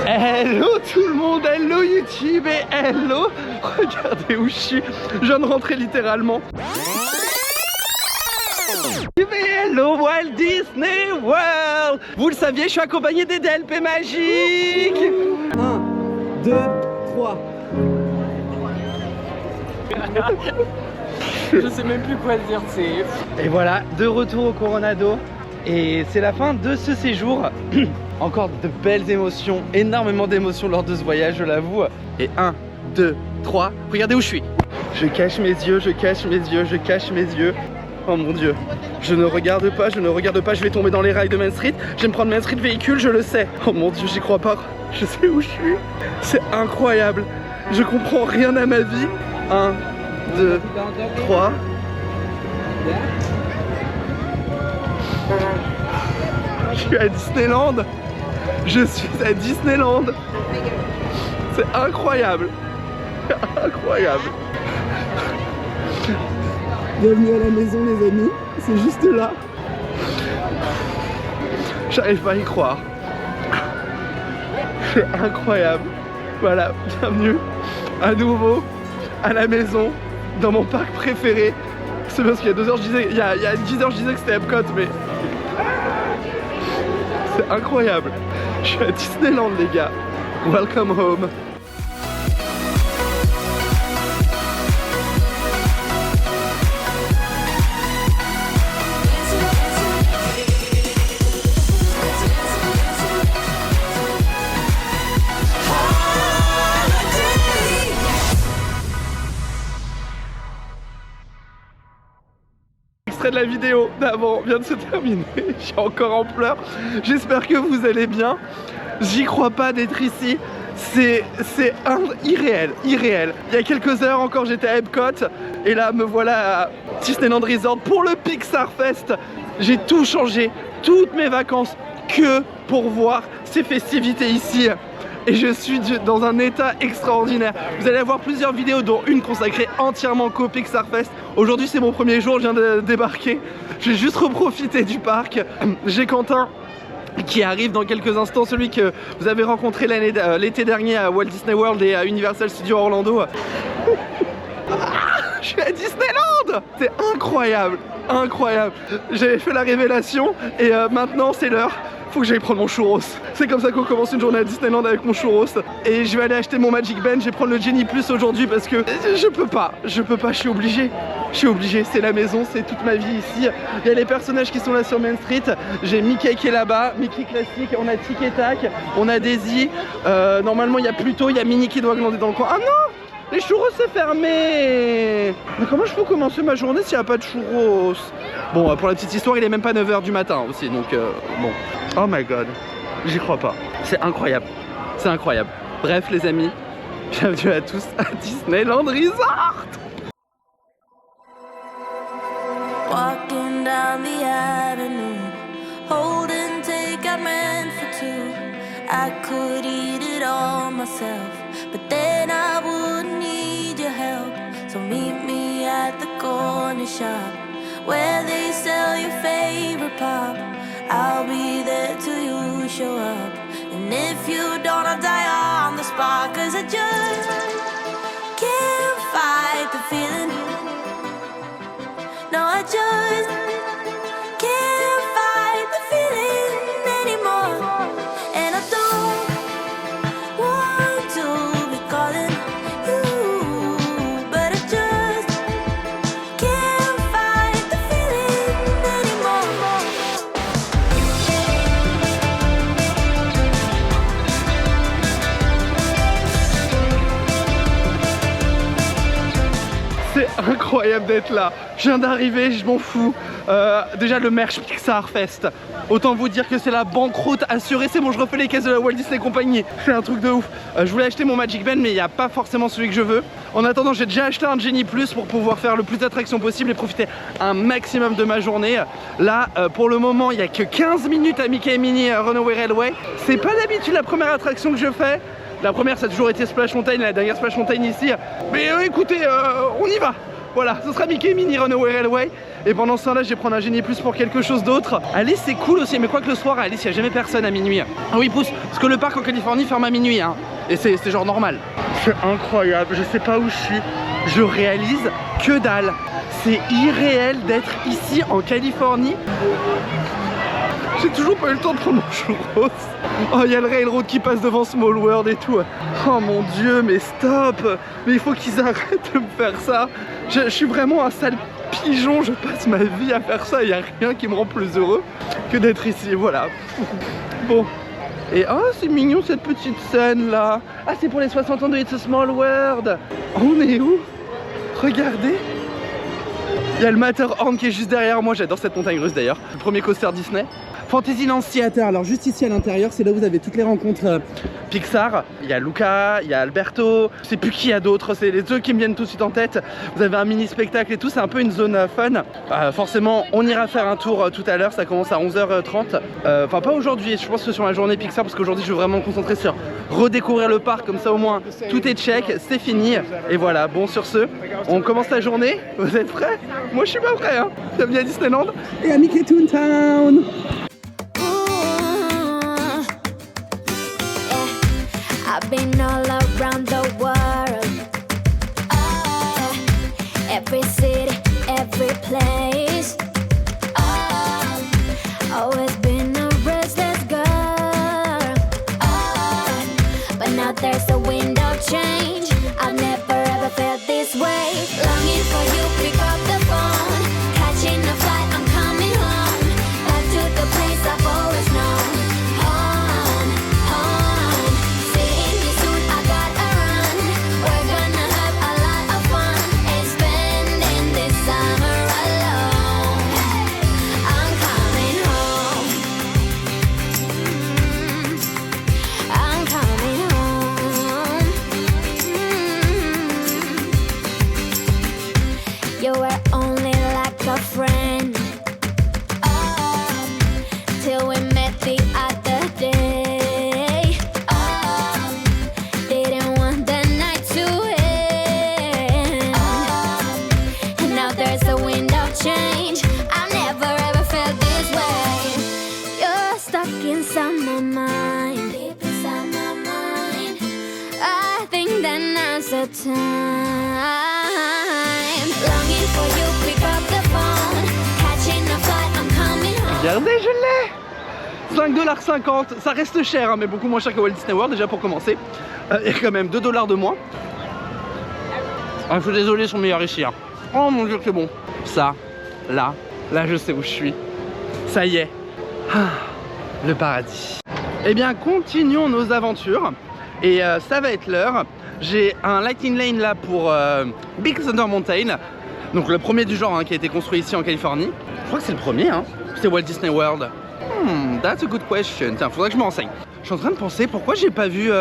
Hello tout le monde, hello YouTube et hello. Regardez où je suis, je viens de rentrer littéralement. Hello Walt Disney World. Vous le saviez, je suis accompagné des DLP magiques. 1, 2, 3. Je sais même plus quoi dire, c'est... Et voilà, de retour au Coronado. Et c'est la fin de ce séjour. Encore de belles émotions, énormément d'émotions lors de ce voyage, je l'avoue. Et 1, 2, 3, regardez où je suis. Je cache mes yeux, je cache mes yeux, je cache mes yeux. Oh mon Dieu, je ne regarde pas, je ne regarde pas, je vais tomber dans les rails de Main Street. Je vais me prendre Main Street véhicule, je le sais. Oh mon Dieu, j'y crois pas, je sais où je suis. C'est incroyable, je comprends rien à ma vie. 1, 2, 3. Je suis à Disneyland. Je suis à Disneyland. C'est incroyable. Incroyable. Bienvenue à la maison les amis. C'est juste là. J'arrive pas à y croire. C'est incroyable. Voilà, bienvenue à nouveau à la maison, dans mon parc préféré. C'est parce qu'il y a 2 heures je disais, il y a 10 heures je disais que c'était Epcot, mais c'est incroyable. Je suis à Disneyland les gars. Welcome home. De la vidéo d'avant vient de se terminer. Je suis encore en pleurs. J'espère que vous allez bien. J'y crois pas d'être ici. C'est irréel. Il y a quelques heures encore j'étais à Epcot et là me voilà à Disneyland Resort pour le Pixar Fest. J'ai tout changé, toutes mes vacances que pour voir ces festivités ici. Et je suis dans un état extraordinaire. Vous allez avoir plusieurs vidéos, dont une consacrée entièrement qu'au Pixar Fest. Aujourd'hui c'est mon premier jour, je viens de débarquer. Je vais juste reprofiter du parc. J'ai Quentin qui arrive dans quelques instants, celui que vous avez rencontré l'été dernier à Walt Disney World et à Universal Studios Orlando. Je suis à Disneyland. C'est incroyable, incroyable. J'ai fait la révélation et maintenant c'est l'heure. Faut que j'aille prendre mon churros. C'est comme ça qu'on commence une journée à Disneyland avec mon churros. Et je vais aller acheter mon Magic Band. Je vais prendre le Genie Plus aujourd'hui parce que je peux pas, je suis obligé. Je suis obligé, c'est la maison, c'est toute ma vie ici. Il y a les personnages qui sont là sur Main Street. J'ai Mickey qui est là-bas, Mickey classique, on a Tic et Tac, on a Daisy. Normalement il y a Pluto, il y a Minnie qui doit glander dans le coin. Ah non! Les churros c'est fermé. Mais comment je peux commencer ma journée s'il n'y a pas de churros? Bon, pour la petite histoire, il est même pas 9 h du matin aussi, donc bon. Oh my god, j'y crois pas. C'est incroyable, c'est incroyable. Bref les amis, bienvenue à tous à Disneyland Resort. Walking down the avenue, holding take I meant for two. I could eat it all myself, but then I wouldn't need your help. So meet me at the corner shop where they sell your favorite pop. I'll be there till you show up. And if you don't, I'll die on the spot. Cause I just can't fight the feeling. No, I just can't fight the feeling anymore. And I don't want to be calling you, but I just can't fight the feeling anymore. C'est incroyable d'être là. Je viens d'arriver, je m'en fous. Déjà le merch Pixar Fest. Autant vous dire que c'est la banqueroute assurée. C'est bon, je refais les caisses de la Walt Disney Company. C'est un truc de ouf. Je voulais acheter mon Magic Band mais il n'y a pas forcément celui que je veux. En attendant, j'ai déjà acheté un Genie Plus pour pouvoir faire le plus d'attractions possible et profiter un maximum de ma journée. Là, pour le moment, il n'y a que 15 minutes à Mickey et Minnie Runaway Railway. C'est pas d'habitude la première attraction que je fais. La première ça a toujours été Splash Mountain, la dernière Splash Mountain ici. Mais écoutez, on y va. Voilà, ce sera Mickey Mini Runaway Railway. Et pendant ce temps-là, je vais prendre un Genie Plus pour quelque chose d'autre. Alice, c'est cool aussi, mais quoi que le soir, à Alice, il n'y a jamais personne à minuit. Ah oui, pousse, parce que le parc en Californie ferme à minuit, hein. Et c'est genre normal. C'est incroyable, je sais pas où je suis. Je réalise que dalle. C'est irréel d'être ici en Californie. J'ai toujours pas eu le temps de prendre mon churros. Oh, il y a le railroad qui passe devant Small World et tout. Oh mon dieu, mais stop. Mais il faut qu'ils arrêtent de me faire ça. Je suis vraiment un sale pigeon. Je passe ma vie à faire ça. Il n'y a rien qui me rend plus heureux que d'être ici. Voilà. Bon. Et oh, c'est mignon cette petite scène là. Ah, c'est pour les 60 ans de It's a Small World. On est où? Regardez. Il y a le Matterhorn qui est juste derrière moi. J'adore cette montagne russe d'ailleurs. Le premier coaster Disney. Fantasyland Theater, alors juste ici à l'intérieur, c'est là où vous avez toutes les rencontres Pixar. Il y a Luca, il y a Alberto, je sais plus qui y a d'autres, c'est les deux qui me viennent tout de suite en tête. Vous avez un mini spectacle et tout, c'est un peu une zone fun. Forcément, on ira faire un tour tout à l'heure, ça commence à 11h30. Enfin pas aujourd'hui, je pense que sur la journée Pixar, parce qu'aujourd'hui je veux vraiment me concentrer sur redécouvrir le parc, comme ça au moins tout est check, c'est fini. Et voilà, bon sur ce, on commence la journée, vous êtes prêts? Moi je suis pas prêt, hein. Bienvenue à Disneyland et à Mickey Toontown. I've been all around the world, every city, every place, always been a restless girl, but now there's a wind of change. I've never ever felt this way, longing for you, pick up the phone, catching a flight, I'm coming home, back to the place I've always known. You were only like a friend, till we met the other day. Didn't want the night to end, and now there's a wind of change. I've never ever felt this way. You're stuck inside my mind, deep inside my mind. I think that now's the time. Regardez, je l'ai! 5,50$, ça reste cher, hein, mais beaucoup moins cher que Walt Disney World déjà pour commencer. Il y a quand même 2$ de moins. Ah, je suis désolé, ils sont meilleurs ici. Hein. Oh mon dieu, c'est bon. Ça, là je sais où je suis. Ça y est. Ah, le paradis. Eh bien, continuons nos aventures. Et ça va être l'heure. J'ai un Lightning Lane là pour Big Thunder Mountain. Donc le premier du genre hein, qui a été construit ici en Californie. Je crois que c'est le premier, hein. C'est Walt Disney World. That's a good question. Tiens, faudrait que je me renseigne. Je suis en train de penser pourquoi j'ai pas vu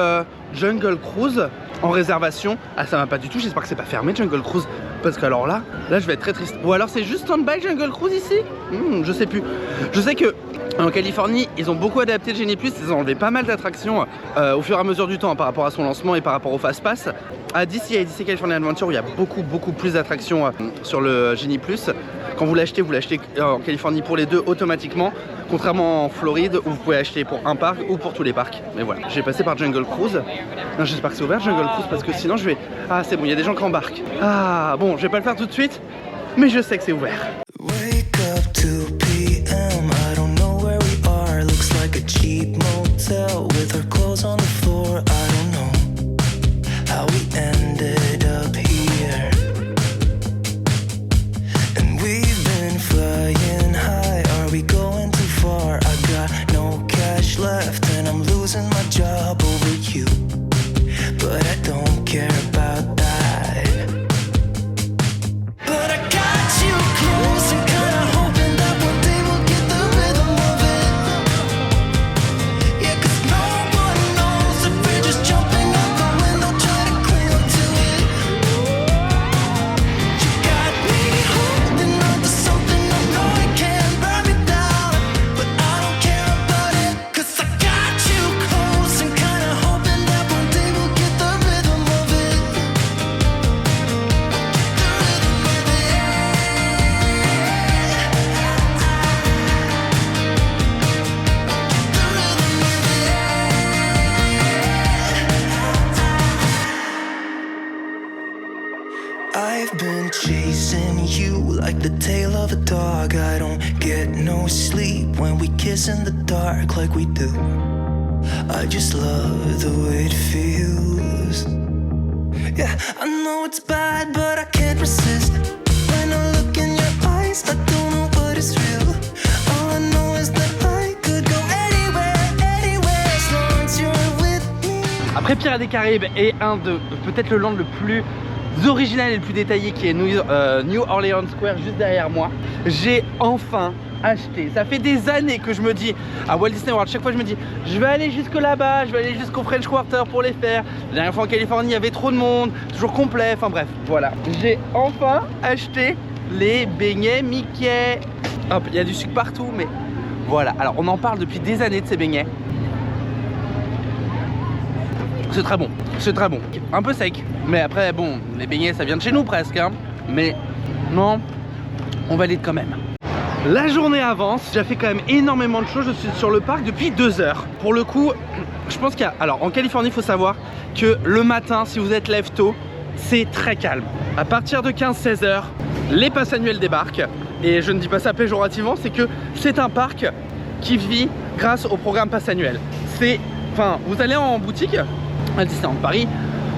Jungle Cruise en réservation. Ah, ça va pas du tout. J'espère que c'est pas fermé Jungle Cruise. Parce que alors là je vais être très triste. Ou alors c'est juste stand-by Jungle Cruise ici. Je sais plus. Je sais que en Californie, ils ont beaucoup adapté le Genie Plus, ils ont enlevé pas mal d'attractions au fur et à mesure du temps par rapport à son lancement et par rapport au Fast Pass. À DC et DC California Adventure, où il y a beaucoup plus d'attractions sur le Genie Plus. Quand vous l'achetez en Californie pour les deux automatiquement, contrairement en Floride où vous pouvez acheter pour un parc ou pour tous les parcs. Mais voilà, j'ai passé par Jungle Cruise. Non, j'espère que c'est ouvert Jungle Cruise parce que sinon je vais... Ah, c'est bon, il y a des gens qui embarquent. Ah, bon, je vais pas le faire tout de suite, mais je sais que c'est ouvert. Like a cheap motel with our clothes on the floor. I don't know how we ended up here, and we've been flying high. Are we going too far? I got no cash left and I'm losing my job over you, but I don't care about that. But I got you close and kinda hoping that one day we'll get the rhythm of it. I've been chasing you like the tail of a dog. I don't get no sleep when we kiss in the dark like we do. I just love the way it feels. Yeah, I know it's bad, but I can't resist. When I look in your eyes, I don't know what is real. All I know is that I could go anywhere as long as you're with me. Après Pirates des Caraïbes et un de peut-être le land le plus original et le plus détaillé qui est New Orleans Square juste derrière moi, j'ai enfin acheté. Ça fait des années que je me dis à Walt Disney World, chaque fois je me dis je vais aller jusque là-bas, je vais aller jusqu'au French Quarter pour les faire. La dernière fois en Californie il y avait trop de monde, toujours complet, enfin bref, voilà. J'ai enfin acheté les beignets Mickey. Hop, il y a du sucre partout, mais voilà. Alors on en parle depuis des années de ces beignets. C'est très bon, c'est très bon. Un peu sec, mais après bon, les beignets ça vient de chez nous presque, hein. Mais non, on valide quand même. La journée avance, j'ai fait quand même énormément de choses, je suis sur le parc depuis 2 heures. Pour le coup, je pense qu'il y a... Alors en Californie, il faut savoir que le matin, si vous êtes lève tôt, c'est très calme. À partir de 15-16 heures, les passes annuelles débarquent. Et je ne dis pas ça péjorativement, c'est que c'est un parc qui vit grâce au programme passe annuel. C'est... Enfin, vous allez en boutique à Disneyland Paris,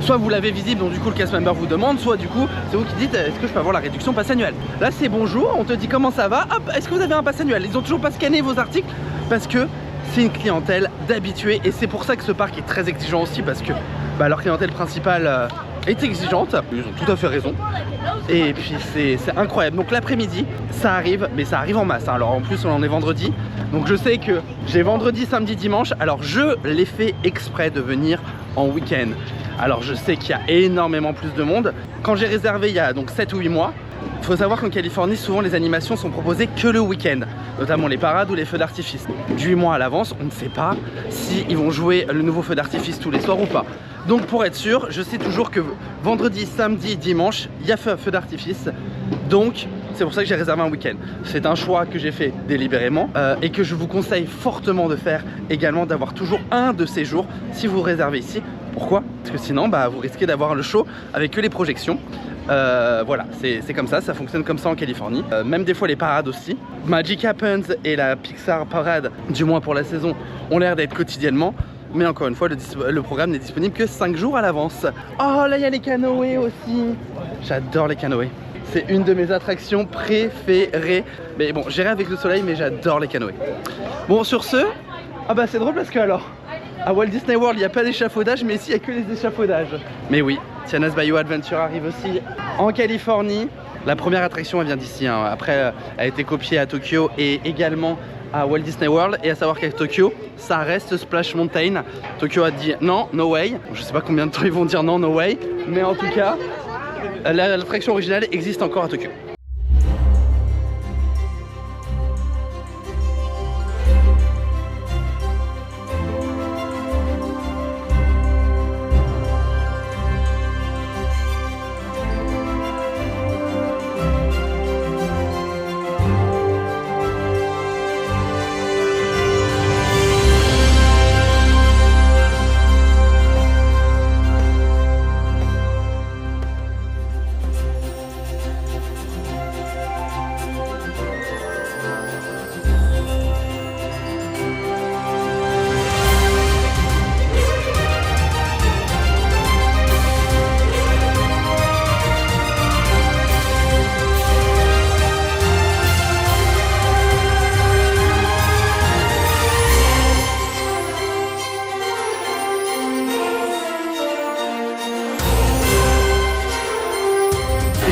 soit vous l'avez visible, donc du coup le cast member vous demande, soit du coup c'est vous qui dites est-ce que je peux avoir la réduction pass annuelle. Là c'est bonjour, on te dit comment ça va, hop, est-ce que vous avez un pass annuel. Ils ont toujours pas scanné vos articles parce que c'est une clientèle d'habitués et c'est pour ça que ce parc est très exigeant aussi parce que leur clientèle principale est exigeante. Ils ont tout à fait raison. Et puis c'est incroyable. Donc l'après-midi ça arrive, mais ça arrive en masse, hein. Alors en plus on est vendredi, donc je sais que j'ai vendredi, samedi, dimanche. Alors je l'ai fait exprès de venir en week-end. Alors je sais qu'il y a énormément plus de monde. Quand j'ai réservé il y a donc 7 ou 8 mois, il faut savoir qu'en Californie souvent les animations sont proposées que le week-end, notamment les parades ou les feux d'artifice. Du 8 mois à l'avance, on ne sait pas si ils vont jouer le nouveau feu d'artifice tous les soirs ou pas. Donc pour être sûr, je sais toujours que vendredi, samedi, dimanche, il y a feu d'artifice. Donc c'est pour ça que j'ai réservé un week-end. C'est un choix que j'ai fait délibérément et que je vous conseille fortement de faire également, d'avoir toujours un de ces jours si vous réservez ici. Pourquoi? Parce que sinon vous risquez d'avoir le show avec que les projections. Voilà, c'est comme ça fonctionne comme ça en Californie. Même des fois les parades aussi. Magic Happens et la Pixar Parade, du moins pour la saison, ont l'air d'être quotidiennement. Mais encore une fois, le programme n'est disponible que 5 jours à l'avance. Oh là il y a les canoës aussi. J'adore les canoës. C'est une de mes attractions préférées. Mais bon, j'irai avec le soleil, mais j'adore les canoës. Bon, sur ce, c'est drôle parce que alors, à Walt Disney World, il n'y a pas d'échafaudage, mais ici, il n'y a que les échafaudages. Mais oui, Tiana's Bayou Adventure arrive aussi en Californie. La première attraction, elle vient d'ici, hein. Après, elle a été copiée à Tokyo et également à Walt Disney World. Et à savoir qu'à Tokyo, ça reste Splash Mountain. Tokyo a dit non, no way. Je sais pas combien de temps ils vont dire non, no way. Mais en tout cas, l'attraction originale existe encore à Tokyo.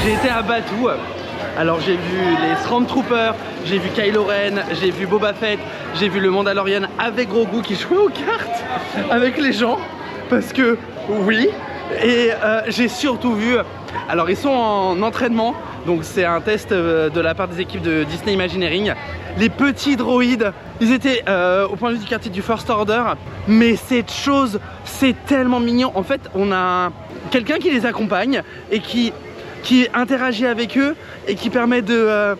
J'ai été à Batuu, alors j'ai vu les Stormtroopers, j'ai vu Kylo Ren, j'ai vu Boba Fett, j'ai vu le Mandalorian avec Grogu qui jouait aux cartes avec les gens, parce que oui, et j'ai surtout vu, alors ils sont en entraînement, donc c'est un test de la part des équipes de Disney Imagineering, les petits droïdes, ils étaient au point de vue du quartier du First Order, mais cette chose, c'est tellement mignon. En fait, on a quelqu'un qui les accompagne et qui interagit avec eux et qui permet de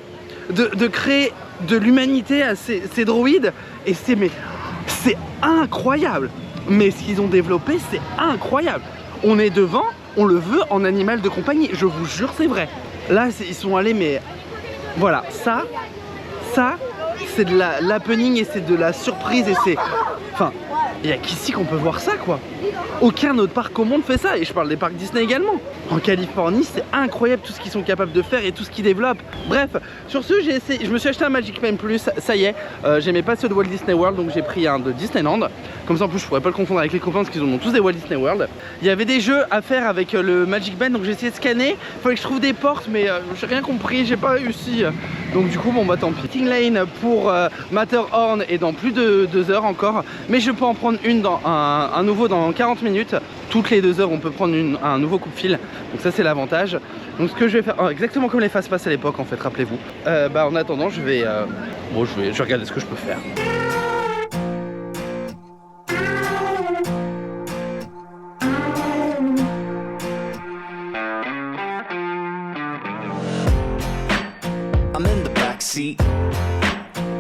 créer de l'humanité à ces droïdes. Et c'est incroyable. Mais ce qu'ils ont développé, c'est incroyable. On est devant, on le veut en animal de compagnie. Je vous jure, c'est vrai. Là, ils sont allés, mais voilà, ça, c'est de l'happening et c'est de la surprise et c'est... Enfin, il n'y a qu'ici qu'on peut voir ça, quoi. Aucun autre parc au monde fait ça, et je parle des parcs Disney également. En Californie, c'est incroyable tout ce qu'ils sont capables de faire et tout ce qu'ils développent. Bref, sur ce, je me suis acheté un Magic Band Plus, ça y est. J'aimais pas ceux de Walt Disney World, donc j'ai pris un de Disneyland. Comme ça, en plus, je pourrais pas le confondre avec les copains parce qu'ils ont tous des Walt Disney World. Il y avait des jeux à faire avec le Magic Band, donc j'ai essayé de scanner. Il fallait que je trouve des portes, mais j'ai rien compris, j'ai pas réussi. Donc du coup, bon bah tant pis. King Lane pour Matterhorn est dans plus de 2 heures encore, mais je peux en prendre une dans un nouveau dans 40 minutes. Toutes les 2 heures, on peut prendre un nouveau coupe-fil, donc ça c'est l'avantage. Donc ce que je vais faire, exactement comme les fast-pass à l'époque en fait, rappelez-vous. En attendant, je vais regarder ce que je peux faire. I'm in the back seat.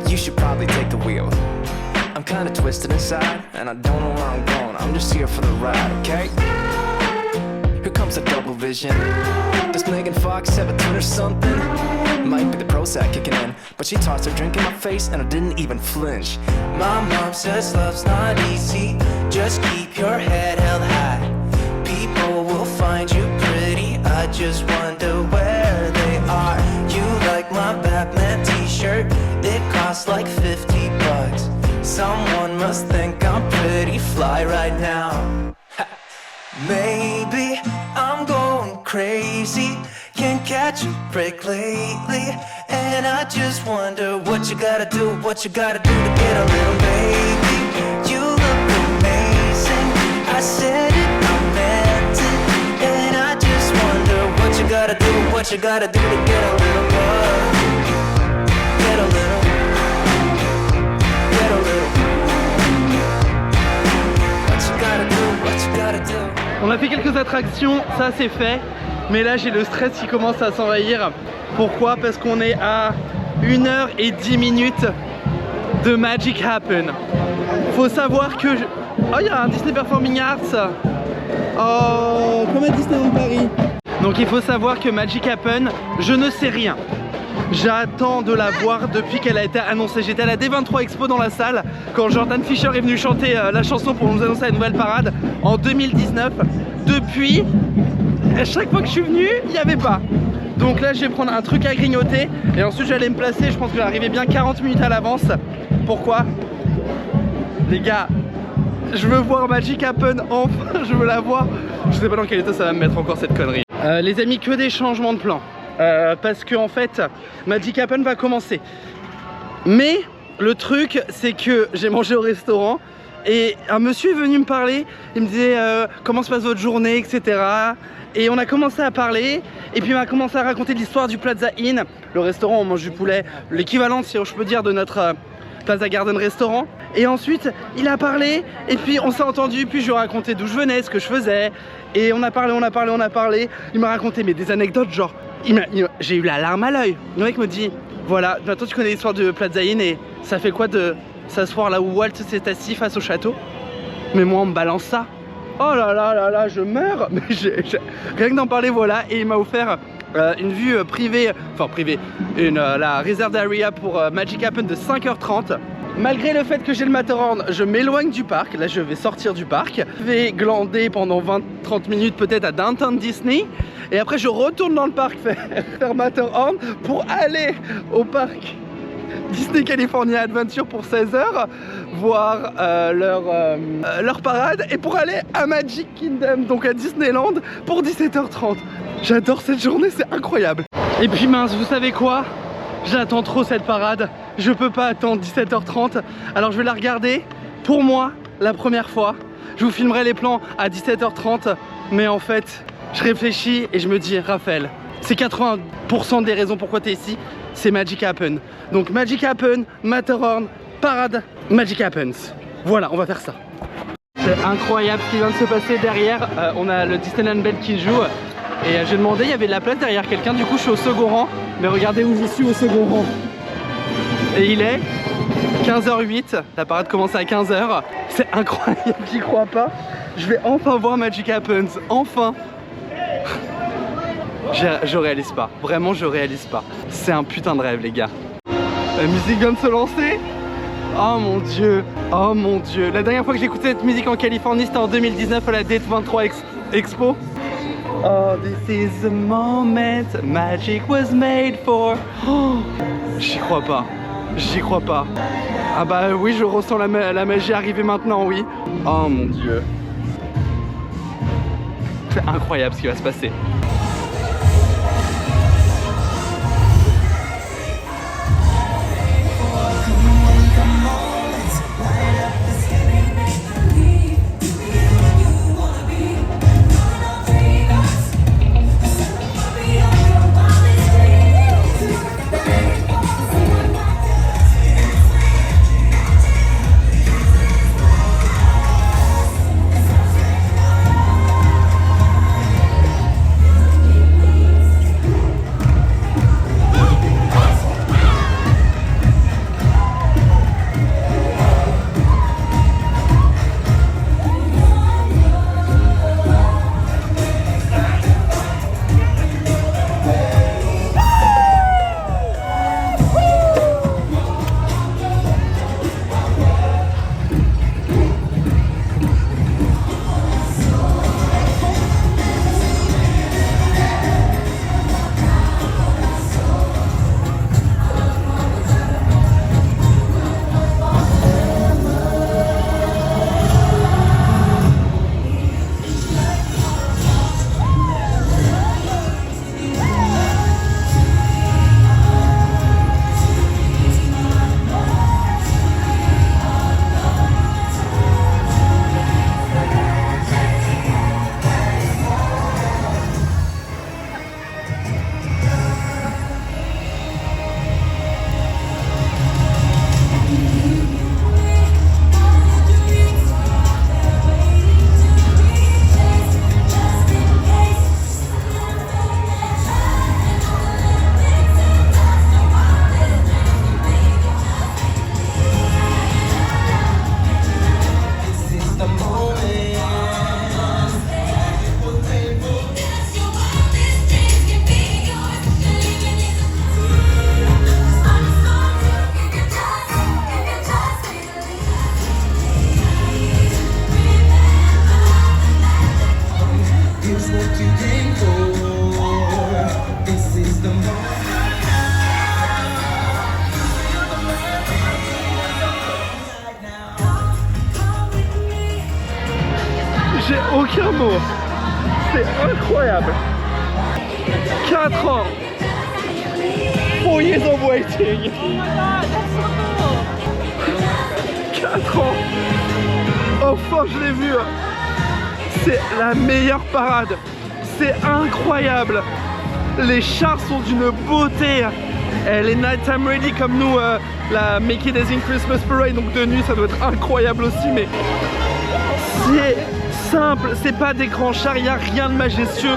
You should probably take the wheel. I'm kinda twisted inside, and I don't know where I'm going. I'm just here for the ride, okay? Here comes the double vision. Does Megan Fox have a twin or something? Might be the Prozac kicking in, but she tossed her drink in my face and I didn't even flinch. My mom says love's not easy. Just keep your head held high. People will find you pretty. I just wonder where they are. You like my Batman t-shirt? It costs like 50 bucks. Someone must think I'm pretty fly right now. Maybe I'm going crazy. Can't catch a break lately. And I just wonder what you gotta do to get a little baby. You look amazing. I said it, I meant it. And I just wonder what you gotta do to get a little love. Get a little. On a fait quelques attractions, ça c'est fait. Mais là j'ai le stress qui commence à s'envahir. Pourquoi? Parce qu'on est à 1h10 de Magic Happen. Faut savoir que... Oh, il y a un Disney Performing Arts. Oh, comme à Disneyland Paris. Donc il faut savoir que Magic Happen, je ne sais rien. J'attends de la voir depuis qu'elle a été annoncée. J'étais à la D23 Expo dans la salle quand Jordan Fisher est venu chanter la chanson pour nous annoncer la nouvelle parade en 2019. Depuis, à chaque fois que je suis venu, il n'y avait pas. Donc là, je vais prendre un truc à grignoter et ensuite j'allais me placer. Je pense que j'arrivais bien 40 minutes à l'avance. Pourquoi? Les gars, je veux voir Magic Happen enfin, je veux la voir. Je sais pas dans quel état ça va me mettre encore cette connerie. Les amis, que des changements de plan. Parce que en fait Magic Happen va commencer. Mais le truc c'est que j'ai mangé au restaurant et un monsieur est venu me parler. Il me disait comment se passe votre journée, etc. Et on a commencé à parler. Et puis il m'a commencé à raconter l'histoire du Plaza Inn. Le restaurant, on mange du poulet, l'équivalent si je peux dire de notre Plaza Garden restaurant. Et ensuite il a parlé et puis on s'est entendu. Puis je lui ai raconté d'où je venais, ce que je faisais. Et on a parlé. Il m'a raconté mais des anecdotes genre. J'ai eu la larme à l'œil. Le mec me dit voilà, maintenant tu connais l'histoire de Plaza Inn et ça fait quoi de s'asseoir là où Walt s'est assis face au château? Mais moi on me balance ça. Oh là là là là, je meurs. Mais rien que d'en parler, voilà. Et il m'a offert une vue privée, enfin privée, la reserved area pour Magic Happen de 5h30. Malgré le fait que j'ai le Matterhorn, je m'éloigne du parc. Là je vais sortir du parc. Je vais glander pendant 20-30 minutes peut-être à Downtown Disney. Et après je retourne dans le parc faire Matterhorn pour aller au parc Disney California Adventure pour 16h, voir leur parade et pour aller à Magic Kingdom, donc à Disneyland pour 17h30. J'adore cette journée, c'est incroyable. Et puis mince, vous savez quoi? J'attends trop cette parade, je peux pas attendre 17h30, alors je vais la regarder pour moi la première fois. Je vous filmerai les plans à 17h30, mais en fait, je réfléchis et je me dis, Raphaël, c'est 80% des raisons pourquoi tu es ici, c'est Magic Happen. Donc Magic Happen, Matterhorn, parade, Magic Happens. Voilà, on va faire ça. C'est incroyable ce qui vient de se passer derrière. On a le Disneyland Bell qui joue. Et j'ai demandé, il y avait de la place derrière quelqu'un, du coup je suis au second rang. Mais regardez où je suis au second rang. Et il est 15h08, la parade commence à 15h. C'est incroyable, j'y crois pas. Je vais enfin voir Magic Happens, enfin. Je réalise pas, vraiment je réalise pas. C'est un putain de rêve les gars. La musique vient de se lancer. Oh mon dieu, oh mon dieu. La dernière fois que j'ai écouté cette musique en Californie, c'était en 2019 à la Date 23 Expo. Oh, this is the moment magic was made for. Oh, j'y crois pas, j'y crois pas. Ah bah oui, je ressens la magie arriver maintenant, oui. Oh mon dieu. C'est incroyable ce qui va se passer. J'ai aucun mot. C'est incroyable. 4 ans. 4 years of waiting. 4 ans. Enfin, je l'ai vu. C'est la meilleure parade. C'est incroyable. Les chars sont d'une beauté. Les Nighttime Ready comme nous, la Make It As In Christmas Parade, donc de nuit, ça doit être incroyable aussi. Mais c'est simple, c'est pas des grands chars, il n'y a rien de majestueux.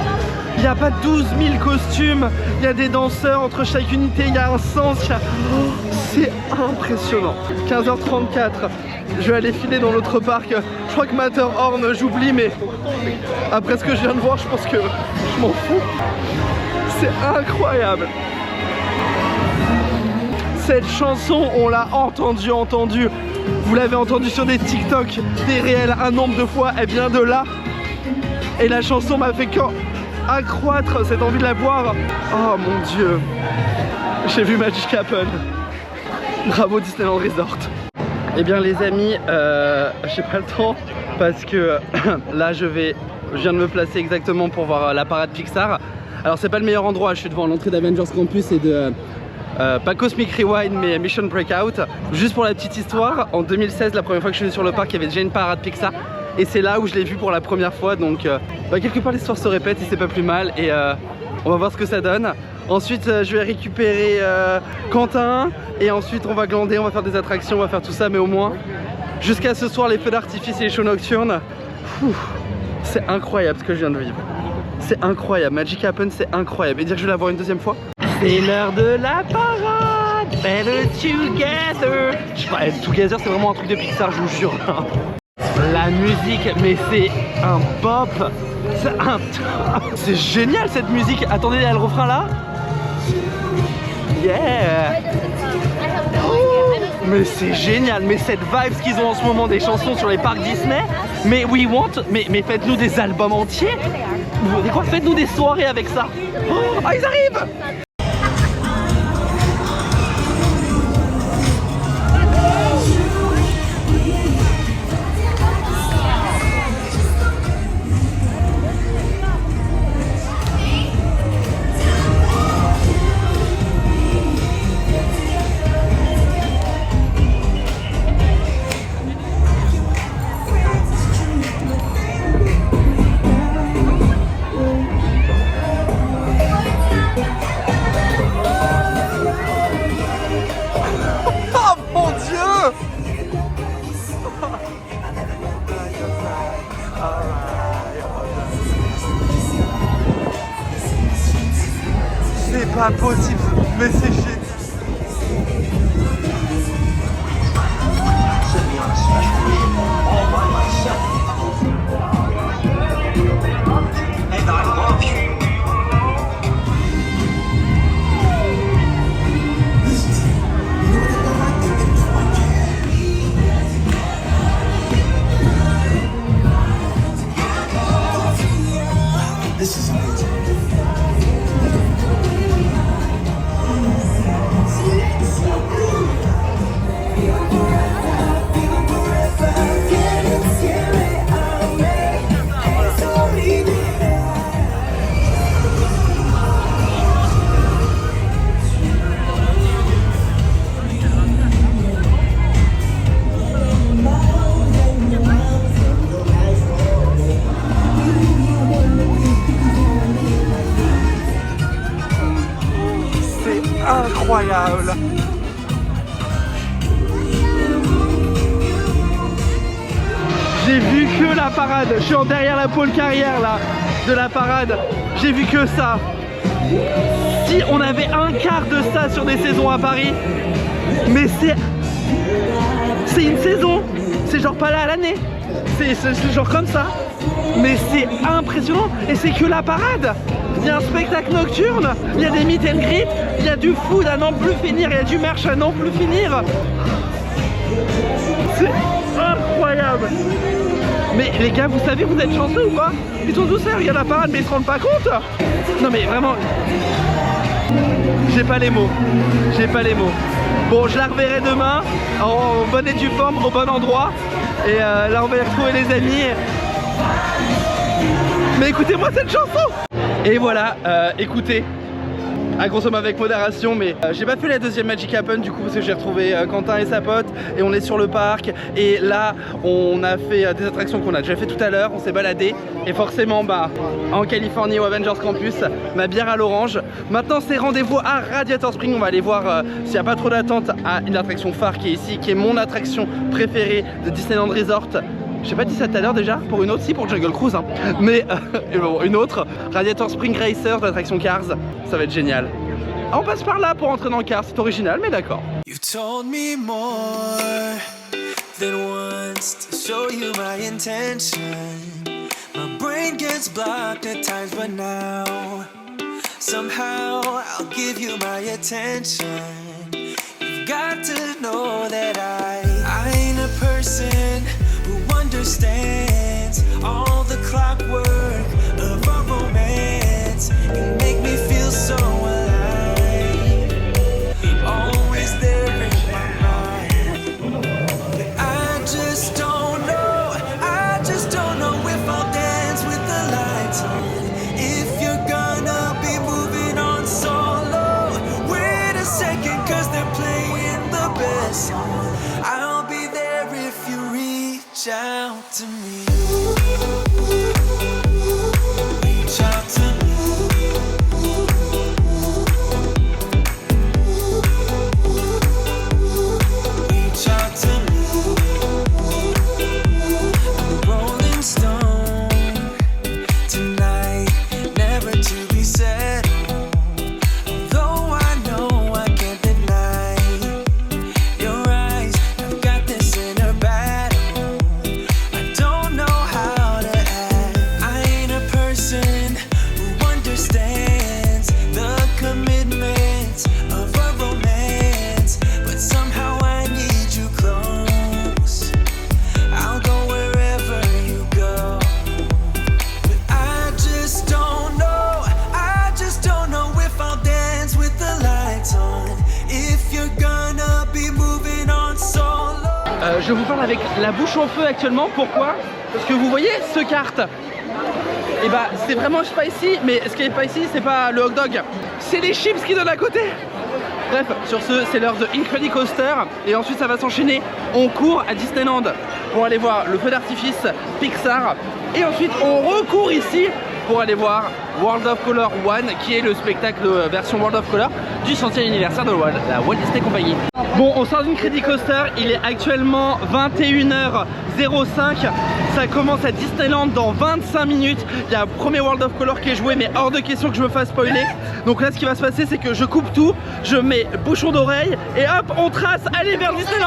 Il n'y a pas 12 000 costumes, il y a des danseurs entre chaque unité, il y a un sens, c'est impressionnant. 15h34, je vais aller filer dans l'autre parc. Je crois que Matterhorn, j'oublie, mais après ce que je viens de voir, je pense que je m'en fous. C'est incroyable. Cette chanson, on l'a entendue. Vous l'avez entendue sur des TikTok, des réels, un nombre de fois, elle vient de là. Et la chanson m'a fait accroître cette envie de la voir. Oh mon dieu. J'ai vu Magic Happen. Bravo Disneyland Resort. Eh bien les amis, j'ai pas le temps parce que là je viens de me placer exactement pour voir la parade Pixar. Alors c'est pas le meilleur endroit, je suis devant l'entrée d'Avengers Campus et de pas Cosmic Rewind mais Mission Breakout. Juste pour la petite histoire, en 2016, la première fois que je suis venu sur le parc, il y avait déjà une parade Pixar. Et c'est là où je l'ai vu pour la première fois, donc quelque part l'histoire se répète et c'est pas plus mal. Et on va voir ce que ça donne. Ensuite je vais récupérer Quentin. Et ensuite on va glander, on va faire des attractions, on va faire tout ça. Mais au moins, jusqu'à ce soir, les feux d'artifice et les shows nocturnes. C'est incroyable ce que je viens de vivre. C'est incroyable, Magic Happen, c'est incroyable. Et dire que je vais la voir une deuxième fois. C'est l'heure de la parade. Better together. Je sais pas, Together c'est vraiment un truc de Pixar, je vous jure. La musique, mais c'est un pop. C'est génial cette musique. Attendez, il y a le refrain là. Yeah. Oh, mais c'est génial. Mais cette vibe qu'ils ont en ce moment des chansons sur les parcs Disney. Mais mais faites-nous des albums entiers. Vous voulez quoi? Faites-nous des soirées avec ça. Oh, ils arrivent. C'est pas possible, mais c'est génial. Incroyable. J'ai vu que la parade. Je suis en derrière la pôle carrière là de la parade. J'ai vu que ça. Si on avait un quart de ça sur des saisons à Paris, mais c'est une saison. C'est genre pas là à l'année. C'est genre comme ça. Mais c'est impressionnant. Et c'est que la parade. Il y a un spectacle nocturne, il y a des meet and greet, il y a du food à n'en plus finir, il y a du merch à n'en plus finir. C'est incroyable. Mais les gars, vous savez, vous êtes chanceux ou pas? Ils sont tous là, regardent la parade, mais ils se rendent pas compte. Non mais vraiment, j'ai pas les mots. J'ai pas les mots. Bon, je la reverrai demain, en bonne et due forme, au bon endroit. Et là, on va y retrouver les amis. Mais écoutez-moi cette chanson. Et voilà, écoutez, à consommer avec modération, mais j'ai pas fait la deuxième Magic Happen du coup parce que j'ai retrouvé Quentin et sa pote et on est sur le parc et là on a fait des attractions qu'on a déjà fait tout à l'heure, on s'est baladé et forcément bah en Californie au Avengers Campus, ma bière à l'orange. Maintenant c'est rendez-vous à Radiator Springs, on va aller voir s'il n'y a pas trop d'attente à une attraction phare qui est ici, qui est mon attraction préférée de Disneyland Resort. J'ai pas dit ça tout à l'heure déjà, pour une autre, si pour Jungle Cruise, hein. Mais bon, une autre, Radiator Springs Racer de l'attraction Cars, ça va être génial. Ah, on passe par là pour entrer dans Cars, c'est original, mais d'accord. You've told me more than once to show you my intention. My brain gets blocked at times, but now somehow I'll give you my attention. You've got to know that I ain't a person understands all the clockwork of our romance and make me feel so alive, always there in my mind. But I just don't know if I'll dance with the lights on. If you're gonna be moving on solo, wait a second, 'cause they're playing the best song. I'll be there if you reach out to me. je vous parle avec la bouche en feu actuellement. Pourquoi? Parce que vous voyez ce kart, et bah c'est vraiment spicy, mais ce qui est spicy c'est pas le hot dog, c'est les chips qui donnent à côté. Bref, sur ce, c'est l'heure de Incredicoaster et ensuite ça va s'enchaîner. On court à Disneyland pour aller voir le feu d'artifice Pixar et ensuite on recourt ici pour aller voir World of Color 1 qui est le spectacle de version World of Color du 100e anniversaire de la Walt Disney Company. Bon, on sort d'Incredicoaster, il est actuellement 21h05. Ça commence à Disneyland dans 25 minutes. Il y a un premier World of Color qui est joué, mais hors de question que je me fasse spoiler. Donc là, ce qui va se passer, c'est que je coupe tout, je mets bouchon d'oreille et hop, on trace, allez vers Disneyland.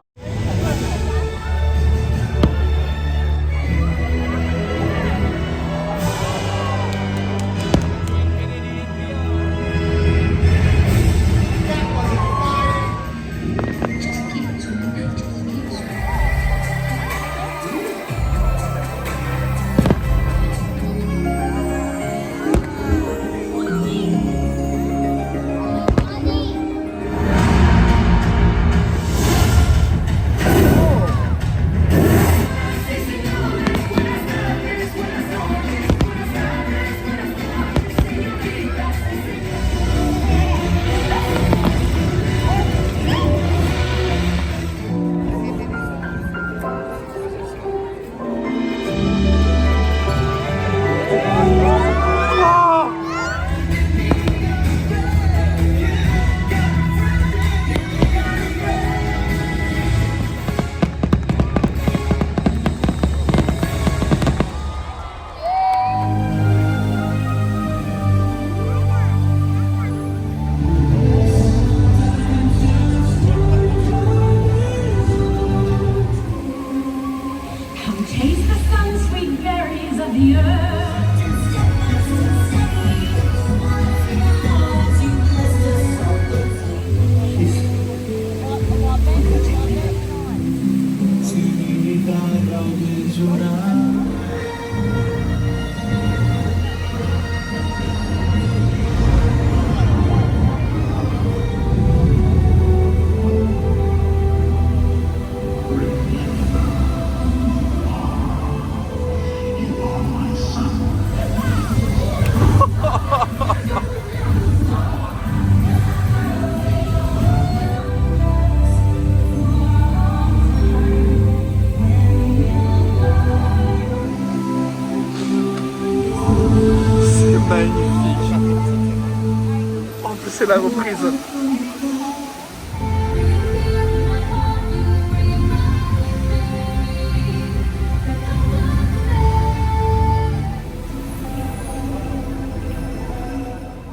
C'est la reprise.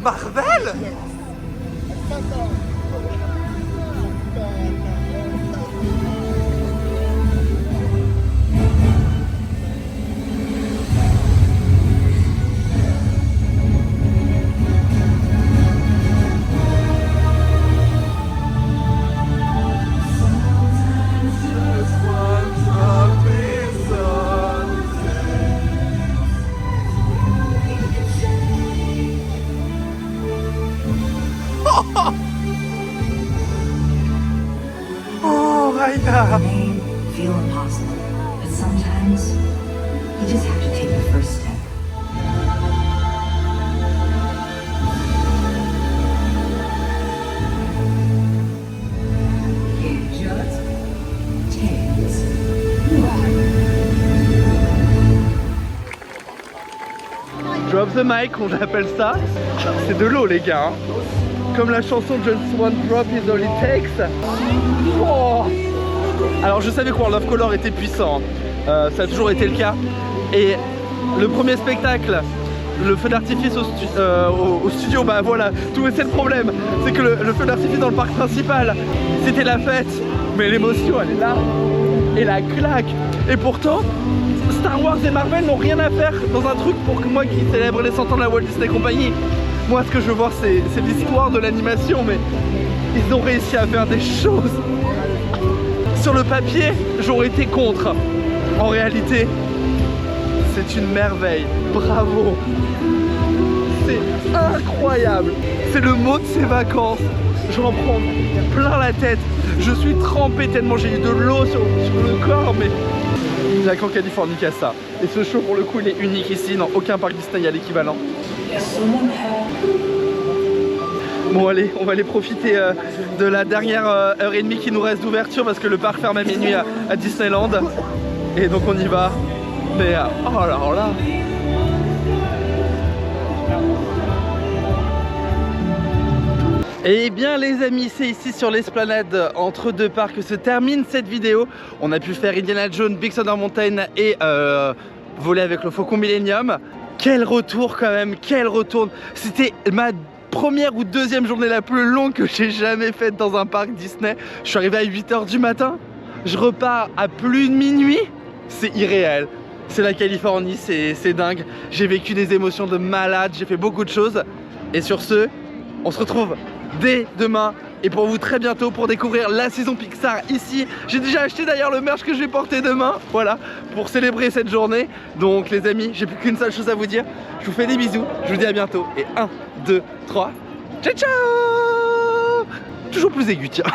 Marvel? Oh, Raina! It may feel impossible, but sometimes you just have to take the first step. You just take this. Drop the mic, on appelle ça. C'est de l'eau, les gars. Hein. Comme la chanson Just One Drop is All It Takes. Oh. Alors je savais que World of Color était puissant, ça a toujours été le cas. Et le premier spectacle, le feu d'artifice au studio, bah voilà, c'est le problème. C'est que le feu d'artifice dans le parc principal, c'était la fête. Mais l'émotion, elle est là. Et la claque. Et pourtant, Star Wars et Marvel n'ont rien à faire dans un truc pour que moi qui célèbre les 100 ans de la Walt Disney Company. Moi ce que je veux voir c'est l'histoire de l'animation, mais ils ont réussi à faire des choses. Sur le papier, j'aurais été contre. En réalité, c'est une merveille. Bravo. C'est incroyable. C'est le mot de ces vacances. j'en prends plein la tête. Je suis trempé tellement j'ai eu de l'eau sur le corps, mais il n'y a qu'en Californie qu'il y a ça. Et ce show pour le coup il est unique ici, dans aucun parc Disney il y a l'équivalent. Bon allez, on va aller profiter de la dernière heure et demie qui nous reste d'ouverture parce que le parc ferme à minuit à Disneyland. Et donc on y va. Mais oh alors là. Et bien les amis, c'est ici sur l'esplanade entre deux parcs que se termine cette vidéo. On a pu faire Indiana Jones, Big Thunder Mountain et voler avec le Faucon Millenium. Quel retour quand même, quel retour. C'était ma première ou deuxième journée la plus longue que j'ai jamais faite dans un parc Disney. Je suis arrivé à 8 h du matin, je repars à plus de minuit. C'est irréel, c'est la Californie, c'est dingue. J'ai vécu des émotions de malade, j'ai fait beaucoup de choses. Et sur ce, on se retrouve dès demain et pour vous très bientôt pour découvrir la saison Pixar ici. J'ai déjà acheté d'ailleurs le merch que je vais porter demain, voilà, pour célébrer cette journée. Donc les amis, j'ai plus qu'une seule chose à vous dire. Je vous fais des bisous, je vous dis à bientôt. Et 1, 2, 3, ciao ciao. Toujours plus aigu, tiens.